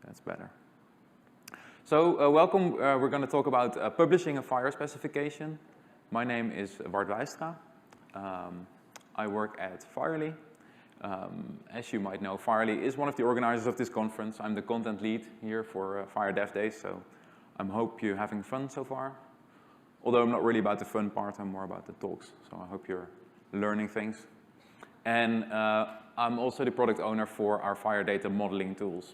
That's better. So welcome. We're going to talk about publishing a FHIR specification. My name is Weistra. I work at FHIR. As you might know, FHIR is one of the organizers of this conference. I'm the content lead here for FHIR DevDays, so I hope you're having fun so far. Although I'm not really about the fun part, I'm more about the talks, so I hope you're learning things. And I'm also the product owner for our FHIR data modeling tools.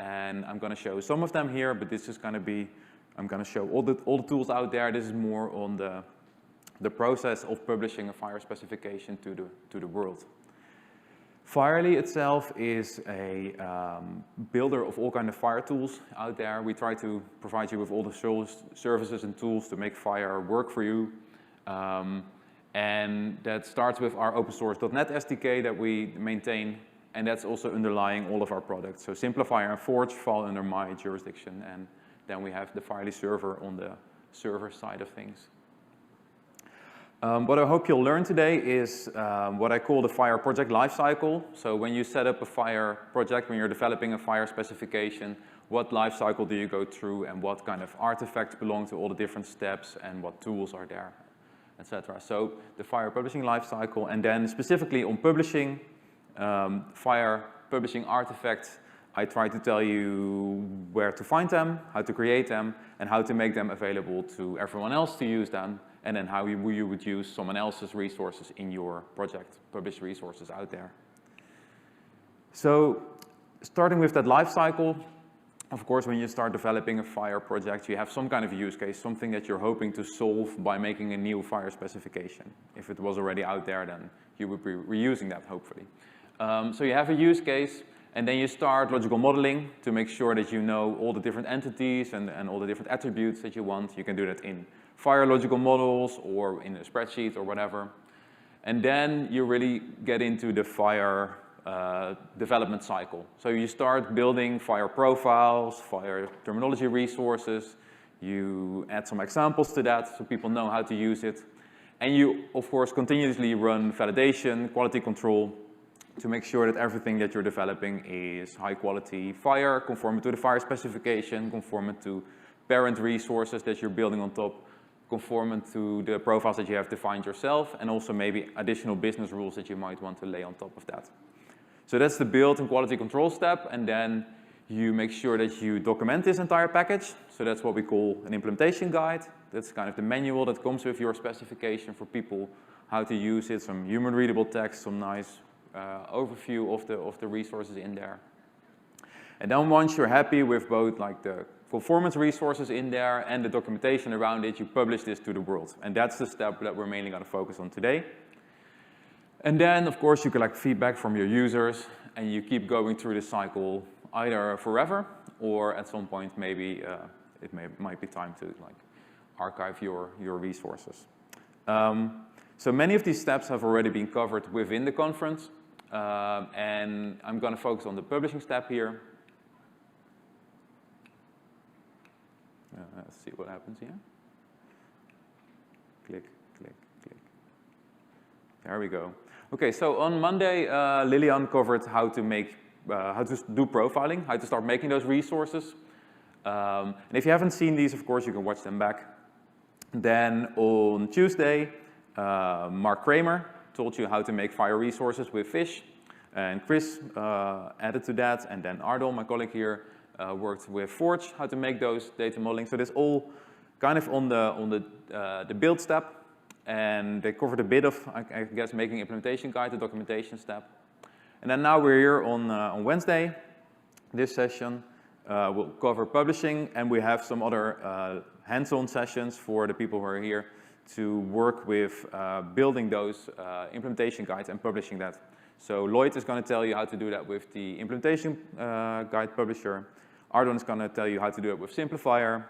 And I'm going to show some of them here, but this is going to be, I'm going to show all the tools out there. This is more on the process of publishing a FHIR specification to the world. FHIR itself is a builder of all kinds of FHIR tools out there. We try to provide you with all the services and tools to make FHIR work for you. And that starts with our open source .NET SDK that we maintain. And that's also underlying all of our products. So Simplifier and Forge fall under my jurisdiction. And then we have the FHIR server on the server side of things. What I hope you'll learn today is what I call the FHIR project lifecycle. So when you set up a FHIR project, when you're developing a FHIR specification, what lifecycle do you go through and what kind of artifacts belong to all the different steps and what tools are there, etc. So the FHIR publishing lifecycle, and then specifically on publishing, FHIR publishing artifacts, I try to tell you where to find them, how to create them, and how to make them available to everyone else to use them, and then how you would use someone else's resources in your project, published resources out there. So starting with that life cycle, of course, when you start developing a FHIR project, you have some kind of use case, something that you're hoping to solve by making a new FHIR specification. If it was already out there, then you would be reusing that, hopefully. So you have a use case, and then you start logical modeling to make sure that you know all the different entities and all the different attributes that you want. You can do that in FHIR logical models or in a spreadsheet or whatever. And then you really get into the FHIR development cycle. So you start building FHIR profiles, FHIR terminology resources. You add some examples to that so people know how to use it. And you, of course, continuously run validation, quality control, to make sure that everything that you're developing is high quality FHIR, conforming to the FHIR specification, conforming to parent resources that you're building on top, conforming to the profiles that you have defined yourself, and also maybe additional business rules that you might want to lay on top of that. So that's the build and quality control step, and then you make sure that you document this entire package. So that's what we call an implementation guide. That's kind of the manual that comes with your specification for people, how to use it, some human readable text, some nice overview of the resources in there. And then once you're happy with both like the conformance resources in there and the documentation around it, you publish this to the world. And that's the step that we're mainly going to focus on today. And then, of course, you collect feedback from your users, and you keep going through this cycle either forever, or at some point maybe it might be time to like archive your resources. So many of these steps have already been covered within the conference, and I'm going to focus on the publishing step here. Let's see what happens here. Click, click, click. There we go. Okay, so on Monday, Lilian covered how to do profiling, how to start making those resources. And if you haven't seen these, of course, you can watch them back. Then on Tuesday, Mark Kramer told you how to make FHIR resources with Fish, and Chris added to that, and then Ardal, my colleague here, worked with Forge, how to make those data modeling. So this all kind of on the build step, and they covered a bit of, I guess, making implementation guide, the documentation step. And then now we're here on Wednesday. This session will cover publishing, and we have some other hands-on sessions for the people who are here to work with building those implementation guides and publishing that. So Lloyd is going to tell you how to do that with the implementation guide publisher. Ardon is going to tell you how to do it with Simplifier.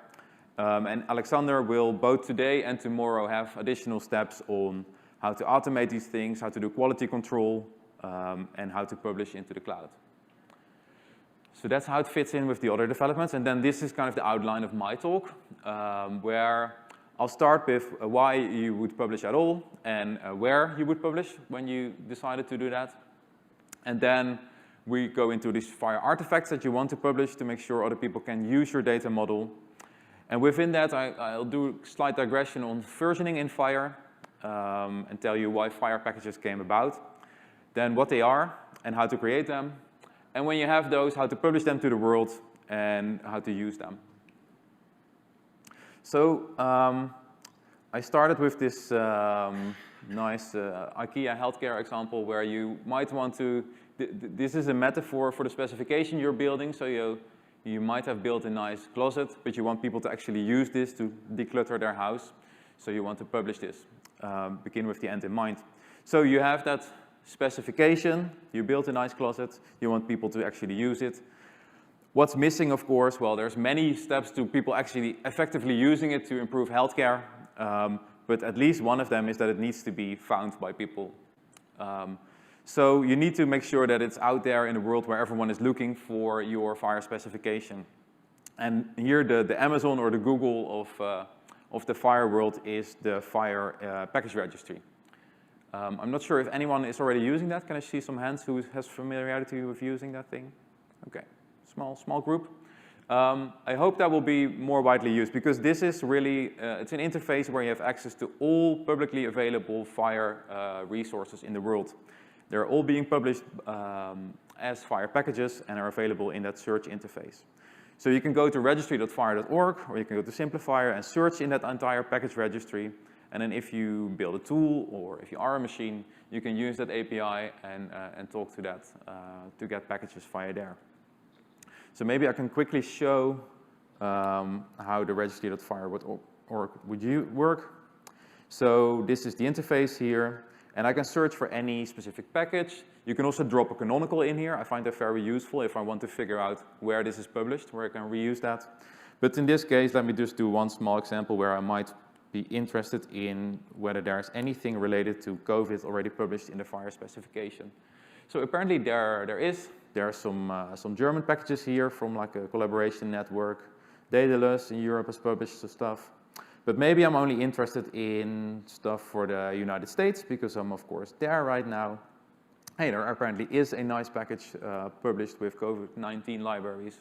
And Alexander will both today and tomorrow have additional steps on how to automate these things, how to do quality control, and how to publish into the cloud. So that's how it fits in with the other developments. And then this is kind of the outline of my talk, where I'll start with why you would publish at all and where you would publish when you decided to do that. And then we go into these FHIR artifacts that you want to publish to make sure other people can use your data model. And within that, I'll do a slight digression on versioning in FHIR and tell you why FHIR packages came about, then what they are and how to create them, and when you have those, how to publish them to the world and how to use them. So I started with this nice IKEA healthcare example where you might want to, this is a metaphor for the specification you're building, so you might have built a nice closet, but you want people to actually use this to declutter their house, so you want to publish this. Begin with the end in mind. So you have that specification, you built a nice closet, you want people to actually use it. What's missing, of course, well, there's many steps to people actually effectively using it to improve healthcare, but at least one of them is that it needs to be found by people. So you need to make sure that it's out there in the world where everyone is looking for your FHIR specification. And here the Amazon or the Google of the FHIR world is the FHIR package registry. I'm not sure if anyone is already using that. Can I see some hands who has familiarity with using that thing? Okay, small group. I hope that will be more widely used because this is really, it's an interface where you have access to all publicly available FHIR resources in the world. They're all being published as FHIR packages and are available in that search interface. So you can go to registry.phir.org or you can go to Simplifier and search in that entire package registry. And then if you build a tool or if you are a machine, you can use that API and talk to that to get packages via there. So maybe I can quickly show how the registry.phir.org would work. So this is the interface here. And I can search for any specific package. You can also drop a canonical in here. I find that very useful if I want to figure out where this is published, where I can reuse that. But in this case, let me just do one small example where I might be interested in whether there's anything related to COVID already published in the FHIR specification. So apparently there are some German packages here from like a collaboration network. Daedalus in Europe has published some stuff. But maybe I'm only interested in stuff for the United States because I'm, of course, there right now. Hey, there apparently is a nice package published with COVID-19 libraries.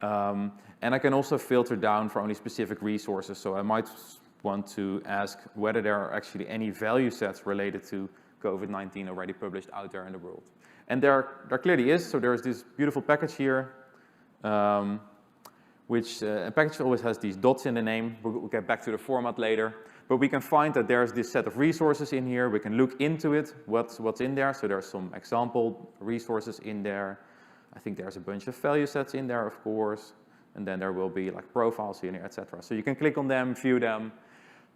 And I can also filter down for only specific resources. So I might want to ask whether there are actually any value sets related to COVID-19 already published out there in the world. And there clearly is. So there's this beautiful package here. Which a package always has these dots in the name. We'll get back to the format later. But we can find that there's this set of resources in here. We can look into it, what's in there. So there's some example resources in there. I think there's a bunch of value sets in there, of course. And then there will be like profiles in here, etc. So you can click on them, view them.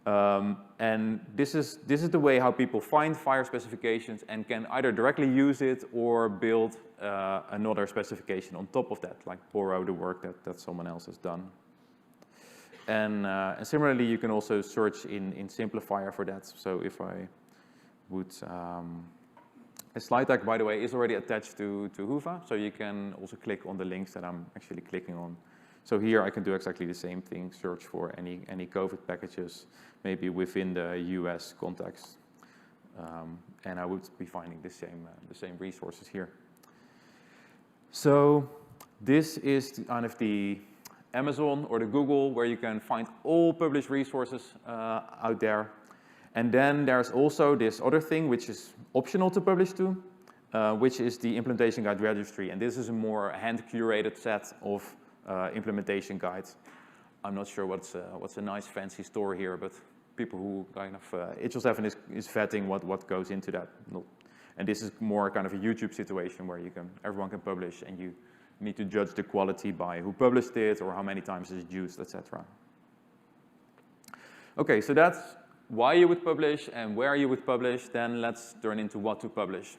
And this is the way how people find FHIR specifications and can either directly use it or build another specification on top of that, like borrow the work that someone else has done. And similarly, you can also search in Simplifier for that. So if I would, a slide deck, by the way, is already attached to Hoover, so you can also click on the links that I'm actually clicking on. So here I can do exactly the same thing, search for any COVID packages, maybe within the US context. And I would be finding the same resources here. So this is kind of the Amazon or the Google where you can find all published resources out there. And then there's also this other thing which is optional to publish to, which is the implementation guide registry. And this is a more hand-curated set of implementation guides. I'm not sure what's a nice fancy store here, but people who kind of, HL7 is vetting what goes into that. And this is more kind of a YouTube situation where everyone can publish and you need to judge the quality by who published it or how many times it's used, etc. Okay, so that's why you would publish and where you would publish. Then let's turn into what to publish.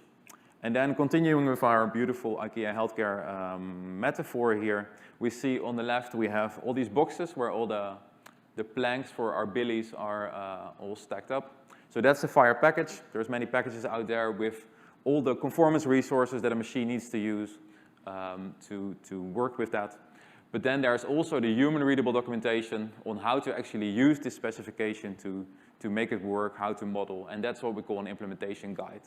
And then continuing with our beautiful IKEA healthcare metaphor here, we see on the left we have all these boxes where all the planks for our billies are all stacked up. So that's a FHIR package. There's many packages out there with all the conformance resources that a machine needs to use to work with that. But then there's also the human readable documentation on how to actually use this specification to make it work, how to model, and that's what we call an implementation guide.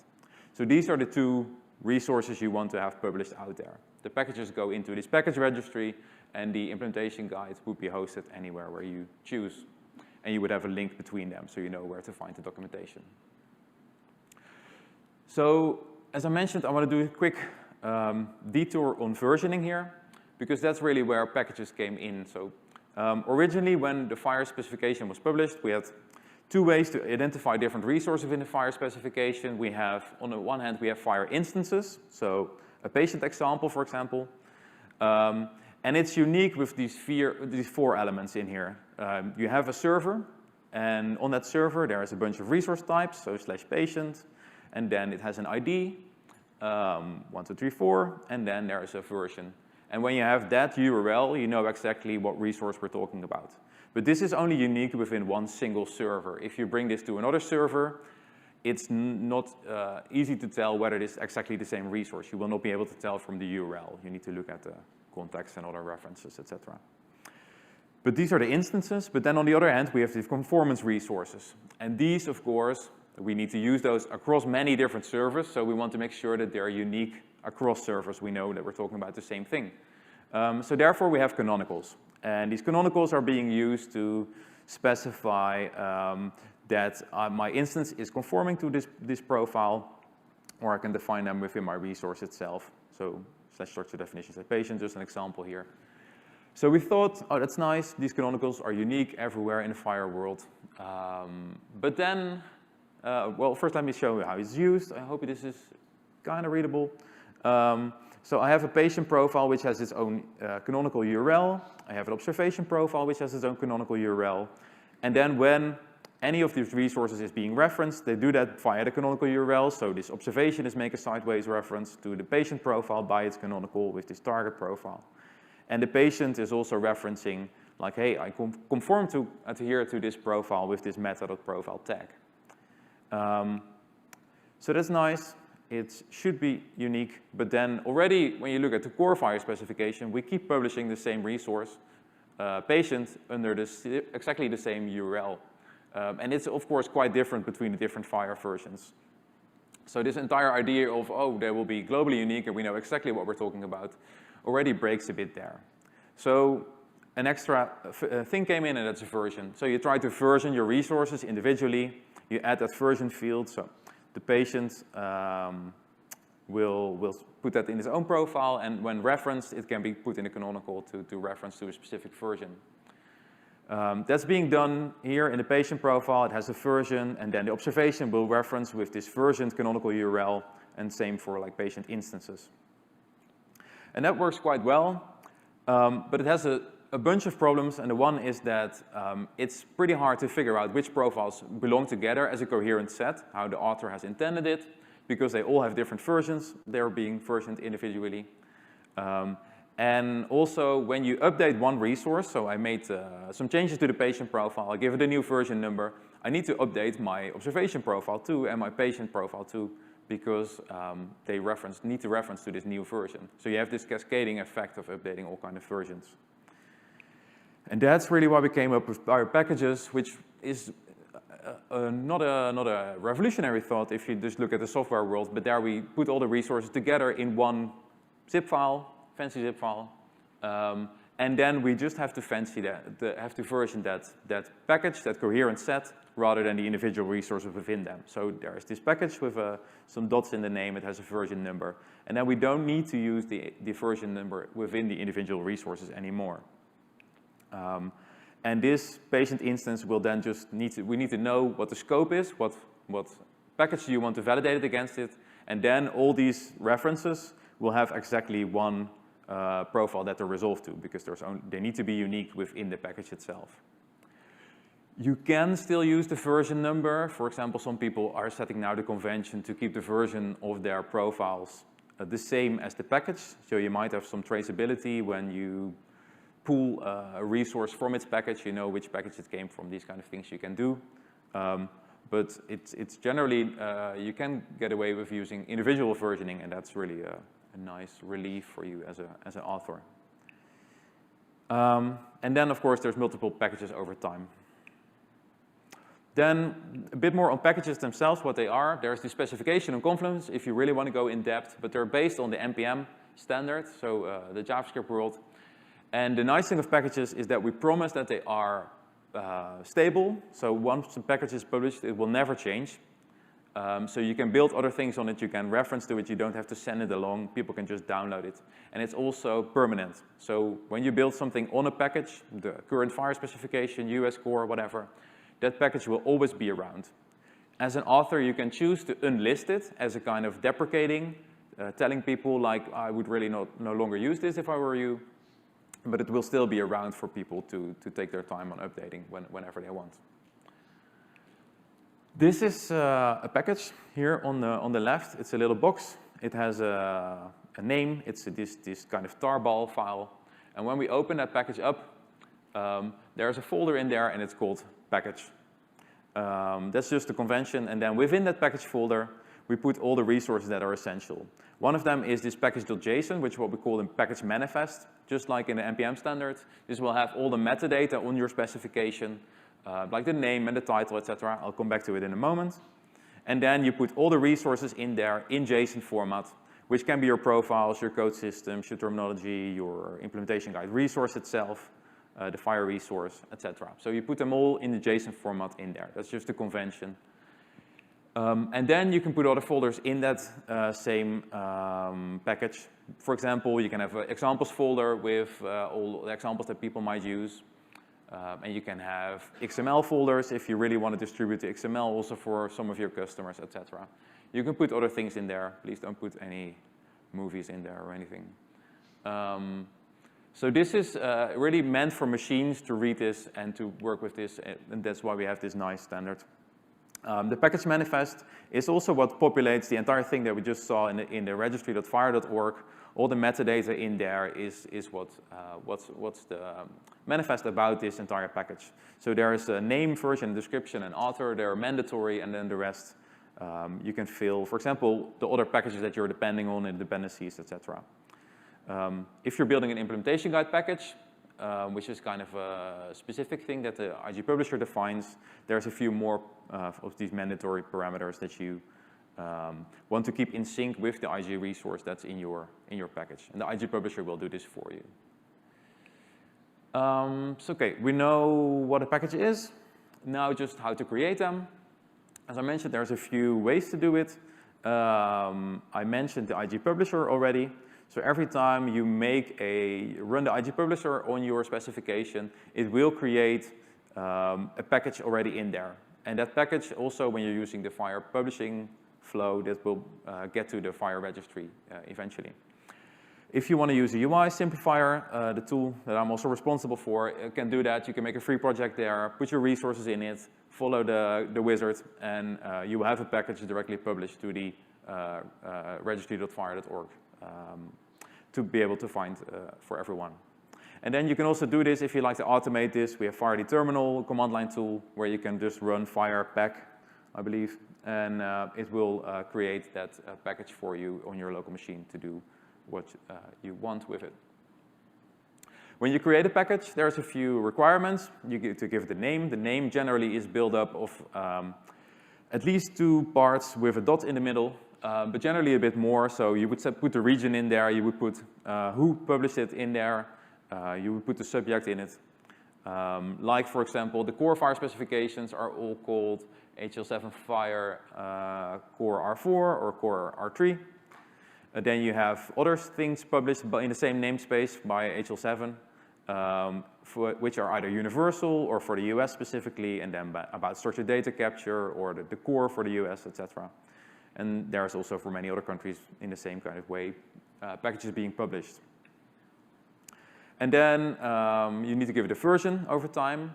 So these are the two resources you want to have published out there. The packages go into this package registry, and the implementation guide would be hosted anywhere where you choose. And you would have a link between them, so you know where to find the documentation. So, as I mentioned, I want to do a quick detour on versioning here, because that's really where packages came in. So, originally, when the FHIR specification was published, we had two ways to identify different resources in the FHIR specification. We have, on the one hand, we have FHIR instances, so a patient example, for example. And it's unique with these four elements in here. You have a server, and on that server there is a bunch of resource types, so /patient, and then it has an ID, 1, 2, 3, 4, and then there is a version. And when you have that URL, you know exactly what resource we're talking about. But this is only unique within one single server. If you bring this to another server, it's not easy to tell whether it is exactly the same resource. You will not be able to tell from the URL. You need to look at the context and other references, etc. But these are the instances, but then on the other hand, we have the conformance resources. And these, of course, we need to use those across many different servers, so we want to make sure that they're unique across servers. We know that we're talking about the same thing. So therefore, we have canonicals. And these canonicals are being used to specify that my instance is conforming to this profile, or I can define them within my resource itself. So /structure definitions at patient, just an example here. So we thought, oh, that's nice. These canonicals are unique everywhere in the FHIR world. But then, well, first let me show you how it's used. I hope this is kind of readable. So I have a patient profile which has its own canonical URL. I have an observation profile which has its own canonical URL. And then when any of these resources is being referenced, they do that via the canonical URL. So this observation is make a sideways reference to the patient profile by its canonical with this target profile. And the patient is also referencing like, hey, I conform to adhere to this profile with this meta.profile tag. So that's nice. It should be unique, but then already when you look at the core FHIR specification, we keep publishing the same resource, patient, under exactly the same URL. And it's, of course, quite different between the different FHIR versions. So this entire idea of, oh, they will be globally unique and we know exactly what we're talking about, already breaks a bit there. So an extra thing came in, and that's a version. So you try to version your resources individually. You add that version field, so the patient will put that in his own profile, and when referenced, it can be put in a canonical to reference to a specific version. That's being done here in the patient profile. It has a version, and then the observation will reference with this versioned canonical URL, and same for like patient instances. And that works quite well, but it has a bunch of problems, and the one is that it's pretty hard to figure out which profiles belong together as a coherent set, how the author has intended it, because they all have different versions. They're being versioned individually. And also, when you update one resource, so I made some changes to the patient profile, I give it a new version number, I need to update my observation profile too and my patient profile too, because they need to reference to this new version. So you have this cascading effect of updating all kinds of versions. And that's really why we came up with FHIR Packages, which is not a revolutionary thought if you just look at the software world, but there we put all the resources together in one zip file, fancy zip file, and then we just have to version that package, that coherent set, rather than the individual resources within them. So there is this package with some dots in the name, it has a version number, and then we don't need to use the version number within the individual resources anymore. And this patient instance will then just we need to know what the scope is, what package do you want to validate it against it, and then all these references will have exactly one profile that they're resolved to, because they need to be unique within the package itself. You can still use the version number. For example, some people are setting now the convention to keep the version of their profiles the same as the package, so you might have some traceability when you pull a resource from its package, you know which package it came from, these kind of things you can do. But it's generally, you can get away with using individual versioning, and that's really a nice relief for you as an author. And then, of course, there's multiple packages over time. Then a bit more on packages themselves, what they are. There's the specification on Confluence if you really want to go in depth, but they're based on the NPM standard, so the JavaScript world. And the nice thing of packages is that we promise that they are stable, so once the package is published, it will never change. So you can build other things on it, you can reference to it, you don't have to send it along, people can just download it. And it's also permanent. So when you build something on a package, the current FHIR specification, US core, whatever, that package will always be around. As an author, you can choose to unlist it as a kind of deprecating, telling people like, I would really no longer use this if I were you, but it will still be around for people to take their time on updating whenever they want. This is a package here on the left. It's a little box. It has a name. It's this kind of tarball file. And when we open that package up, there's a folder in there, and it's called package. That's just the convention. And then within that package folder, we put all the resources that are essential. One of them is this package.json, which is what we call a package manifest. Just like in the NPM standard, this will have all the metadata on your specification, like the name and the title, etc. I'll come back to it in a moment. And then you put all the resources in there in JSON format, which can be your profiles, your code systems, your terminology, your implementation guide resource itself, the FHIR resource, etc. So you put them all in the JSON format in there. That's just a convention. And then you can put other folders in that same package. For example, you can have an examples folder with all the examples that people might use. And you can have XML folders if you really want to distribute the XML also for some of your customers, etc. You can put other things in there. Please don't put any movies in there or anything. So this is really meant for machines to read this and to work with this, and that's why we have this nice standard. The package manifest is also what populates the entire thing that we just saw in the registry.fhir.org. All the metadata in there is what's the manifest about this entire package. So there is a name, version, description, and author. They're mandatory, and then the rest you can fill. For example, the other packages that you're depending on and dependencies, etc. If you're building an implementation guide package, which is kind of a specific thing that the IG publisher defines, there's a few more of these mandatory parameters that you want to keep in sync with the IG resource that's in your package. And the IG publisher will do this for you. So okay, we know what a package is. Now just how to create them. As I mentioned, there's a few ways to do it. I mentioned the IG publisher already. So every time you run the IG publisher on your specification, it will create a package already in there. And that package also, when you're using the FHIR publishing flow, that will get to the FHIR registry eventually. If you want to use a UI simplifier, the tool that I'm also responsible for, can do that. You can make a free project there, put your resources in it, follow the wizard, and you will have a package directly published to the registry.fhir.org to be able to find for everyone. And then you can also do this if you like to automate this. We have FHIR terminal command line tool where you can just run FHIR pack, I believe, and it will create that package for you on your local machine to do what you want with it. When you create a package, there's a few requirements. You get to give it a name. The name generally is built up of at least 2 parts with a dot in the middle, but generally a bit more. So you would put the region in there. You would put who published it in there. You would put the subject in it. Like, for example, the core FHIR specifications are all called HL7 FHIR core R4 or core R3. Then you have other things published in the same namespace by HL7, which are either universal or for the US specifically, and then about structured data capture or the core for the US, etc. And there's also for many other countries in the same kind of way, packages being published. And then you need to give it a version over time.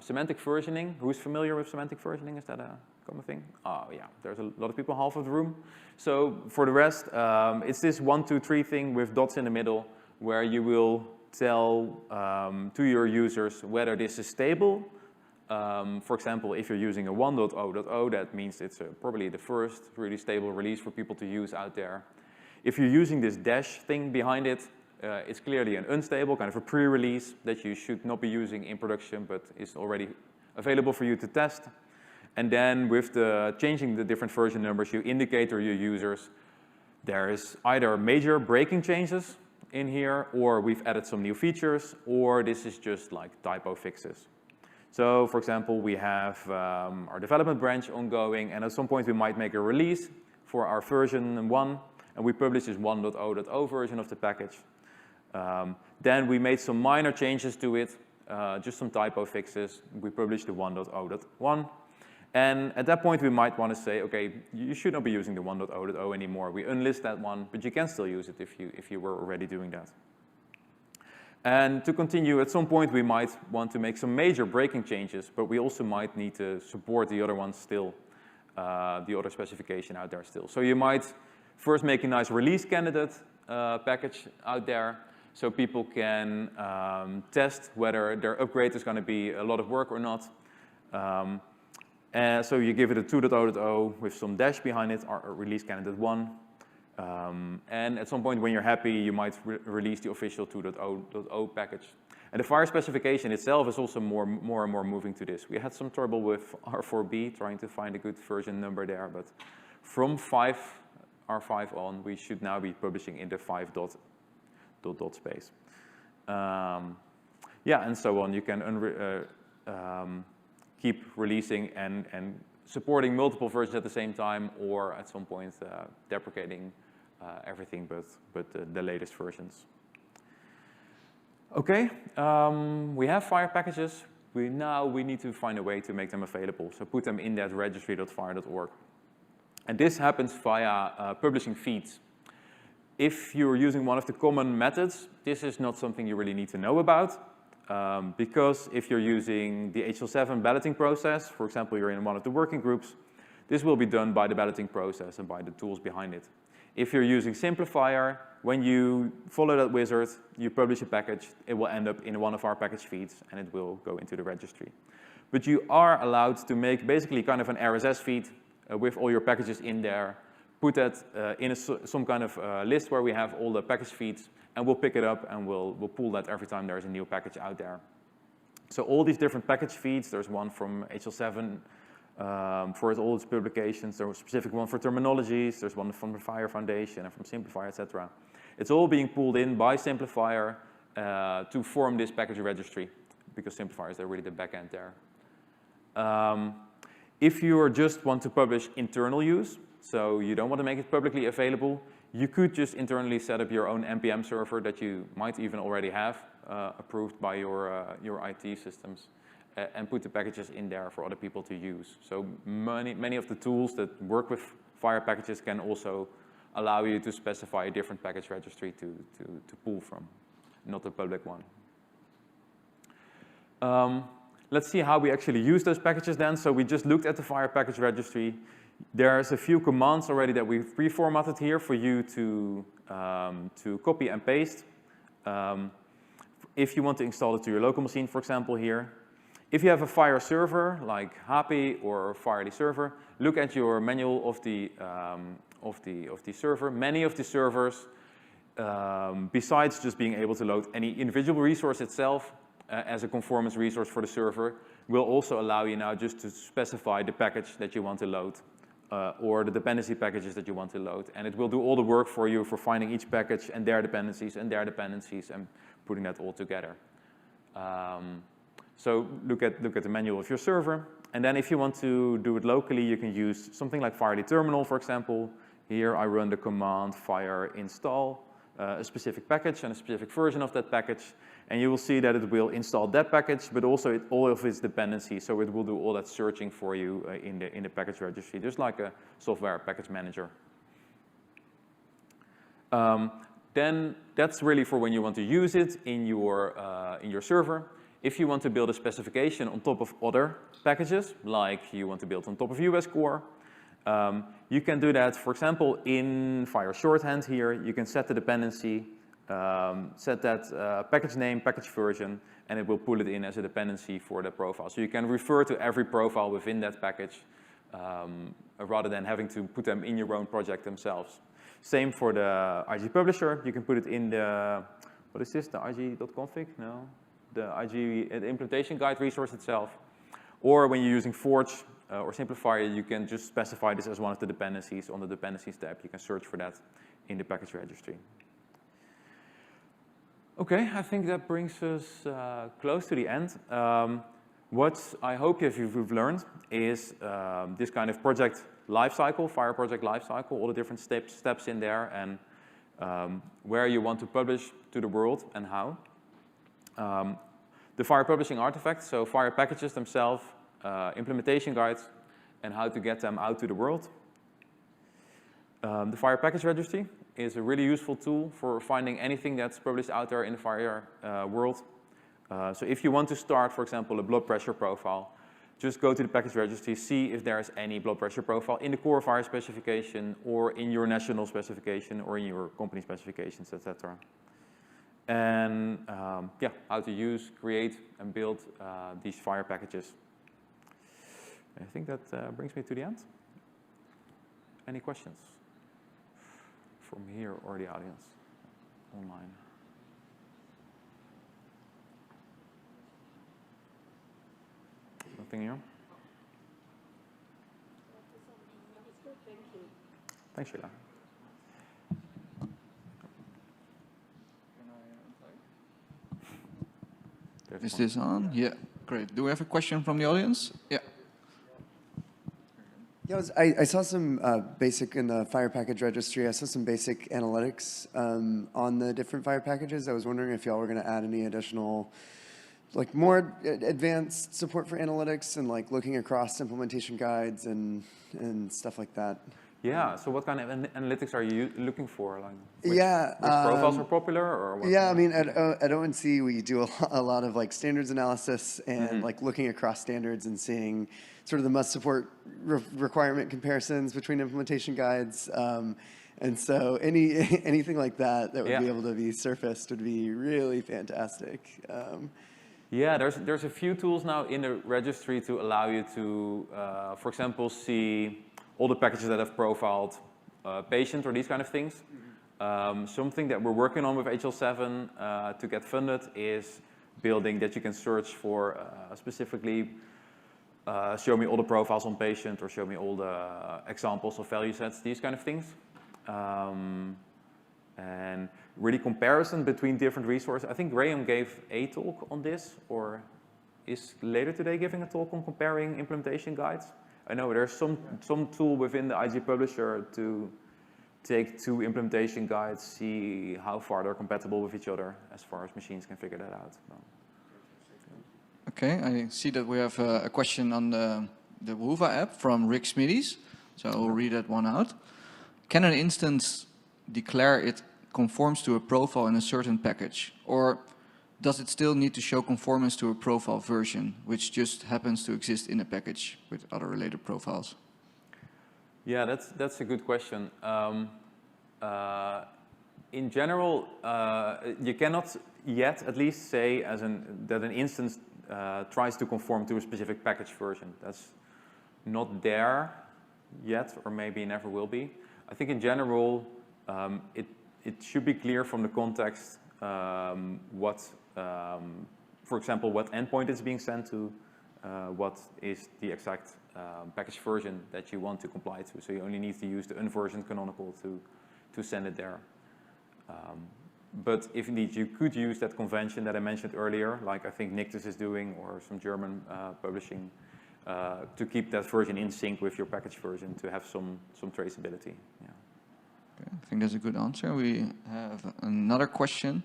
Semantic versioning, who's familiar with semantic versioning? Is that a common thing? Oh yeah, there's a lot of people, half of the room. So for the rest, it's this 1, 2, 3 thing with dots in the middle where you will tell to your users whether this is stable. For example, if you're using a 1.0.0, that means it's probably the first really stable release for people to use out there. If you're using this dash thing behind it, it's clearly an unstable, kind of a pre-release that you should not be using in production, but is already available for you to test. And then with changing the different version numbers, you indicate to your users there is either major breaking changes in here, or we've added some new features, or this is just like typo fixes. So for example, we have our development branch ongoing, and at some point we might make a release for our version 1, and we publish this 1.0.0 version of the package. Then we made some minor changes to it, just some typo fixes. We published the 1.0.1. And at that point, we might want to say, okay, you should not be using the 1.0.0 anymore. We unlist that one, but you can still use it if you were already doing that. And to continue, at some point, we might want to make some major breaking changes, but we also might need to support the other ones still, the other specification out there still. So you might first make a nice release candidate package out there, so people can test whether their upgrade is going to be a lot of work or not. So you give it a 2.0.0 with some dash behind it, or release candidate 1. And at some point when you're happy, you might release the official 2.0.0 package. And the FHIR specification itself is also more and more moving to this. We had some trouble with R4B, trying to find a good version number there, but from R5 on, we should now be publishing in the 5 dot space. Yeah, and so on. You can keep releasing and supporting multiple versions at the same time, or at some point deprecating everything but the latest versions. Okay, we have FHIR packages. We need to find a way to make them available. So put them in that registry.fhir.org. And this happens via publishing feeds. If you're using one of the common methods, this is not something you really need to know about. Because if you're using the HL7 balloting process, for example, you're in one of the working groups, this will be done by the balloting process and by the tools behind it. If you're using FHIR, when you follow that wizard, you publish a package, it will end up in one of our package feeds, and it will go into the registry. But you are allowed to make basically kind of an RSS feed with all your packages in there, put that in some kind of list where we have all the package feeds, and we'll pick it up and we'll pull that every time there's a new package out there. So all these different package feeds, there's one from HL7 for all its publications, there's a specific one for terminologies, there's one from the FHIR Foundation and from Simplifier, etc. It's all being pulled in by Simplifier to form this package registry, because Simplifier is really the back end there. If you just want to publish internal use, so you don't want to make it publicly available, you could just internally set up your own NPM server that you might even already have approved by your IT systems, and put the packages in there for other people to use. So many of the tools that work with FHIR packages can also allow you to specify a different package registry to pull from, not a public one. Let's see how we actually use those packages then. So we just looked at the FHIR package registry. There's a few commands already that we've pre-formatted here for you to copy and paste. If you want to install it to your local machine, for example, here. If you have a FHIR server like HAPI or FHIR server, look at your manual of the server. Many of the servers, besides just being able to load any individual resource itself as a conformance resource for the server, will also allow you now just to specify the package that you want to load. Or the dependency packages that you want to load. And it will do all the work for you for finding each package and their dependencies and putting that all together. So look at the manual of your server. And then if you want to do it locally, you can use something like FHIR terminal, for example. Here I run the command FHIR install a specific package and a specific version of that package. And you will see that it will install that package, but also all of its dependencies. So it will do all that searching for you in the package registry, just like a software package manager. Then that's really for when you want to use it in your server. If you want to build a specification on top of other packages, like you want to build on top of US Core, you can do that, for example, in FHIR shorthand here. You can set the dependency, set that package name, package version, and it will pull it in as a dependency for the profile. So you can refer to every profile within that package rather than having to put them in your own project themselves. Same for the IG publisher. You can put it in the, what is this, the IG.config? No, the IG the implementation guide resource itself. Or when you're using Forge or Simplifier, you can just specify this as one of the dependencies on the Dependencies tab. You can search for that in the package registry. Okay, I think that brings us close to the end. What I hope you've learned is this kind of project lifecycle, FHIR project lifecycle, all the different steps in there, and where you want to publish to the world and how. The FHIR publishing artifacts, so FHIR packages themselves, implementation guides, and how to get them out to the world. The FHIR package registry is a really useful tool for finding anything that's published out there in the FHIR world. So if you want to start, for example, a blood pressure profile, just go to the package registry, see if there's any blood pressure profile in the core FHIR specification, or in your national specification, or in your company specifications, etc. And yeah, how to use, create, and build these FHIR packages. I think that brings me to the end. Any questions from here or the audience online? Nothing here? Thanks, Sheila. Is this on? Yeah, great. Do we have a question from the audience? Yeah. Yeah, I saw some basic in the FHIR package registry. I saw some basic analytics on the different FHIR packages. I was wondering if y'all were going to add any additional, like more advanced support for analytics and like looking across implementation guides and stuff like that. Yeah. So what kind of analytics are you looking for? Like which profiles are popular, or what? Yeah, I mean at ONC we do a lot of like standards analysis and like looking across standards and seeing sort of the must support requirement comparisons between implementation guides. And so anything like that would be able to be surfaced would be really fantastic. Yeah, there's a few tools now in the registry to allow you to, for example, see all the packages that have profiled patients or these kind of things. Something that we're working on with HL7 to get funded is building that you can search for specifically show me all the profiles on patient, or show me all the examples of value sets, these kind of things. And really comparison between different resources. I think Graham gave a talk on this, or is later today giving a talk on comparing implementation guides. I know there's some tool within the IG publisher to take two implementation guides, see how far they're compatible with each other, as far as machines can figure that out. Okay, I see that we have a question on the Whova app from Rick Smithies, so I'll read that one out. Can an instance declare it conforms to a profile in a certain package, or does it still need to show conformance to a profile version, which just happens to exist in a package with other related profiles? Yeah, that's a good question. In general, you cannot yet at least say that an instance tries to conform to a specific package version. That's not there yet, or maybe never will be. I think in general, it should be clear from the context what, for example, what endpoint it's being sent to, what is the exact package version that you want to comply to. So you only need to use the unversioned canonical to send it there. But if indeed you could use that convention that I mentioned earlier, like I think Nictus is doing, or some German publishing, to keep that version in sync with your package version to have some traceability. Yeah. Okay, I think that's a good answer. We have another question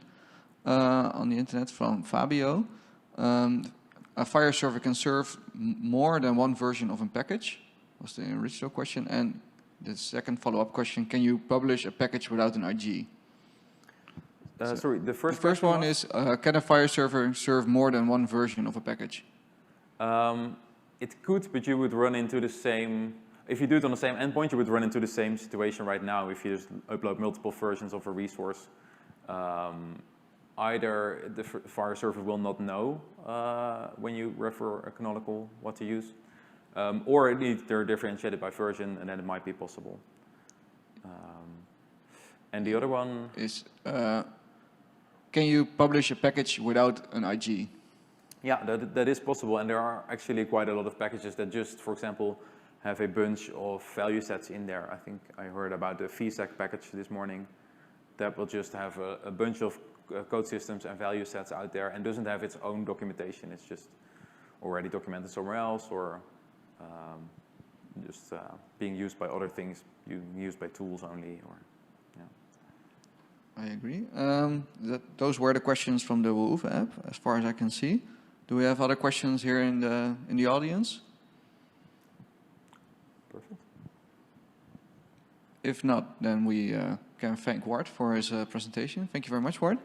on the internet from Fabio. A FHIR server can serve more than one version of a package, was the original question. And the second follow-up question, can you publish a package without an IG? Sorry, the first one is, can a FHIR server serve more than one version of a package? It could, but you would run into the same, if you do it on the same endpoint, you would run into the same situation right now if you just upload multiple versions of a resource. Either the FHIR server will not know when you refer a canonical what to use, or they're differentiated by version, and then it might be possible. And the other one is, can you publish a package without an IG? Yeah, that is possible, and there are actually quite a lot of packages that just, for example, have a bunch of value sets in there. I think I heard about the FHIR package this morning that will just have a bunch of code systems and value sets out there and doesn't have its own documentation. It's just already documented somewhere else, or just being used by other things, used by tools only, or I agree. Those were the questions from the Woof app, as far as I can see. Do we have other questions here in the audience? Perfect. If not, then we can thank Ward for his presentation. Thank you very much, Ward.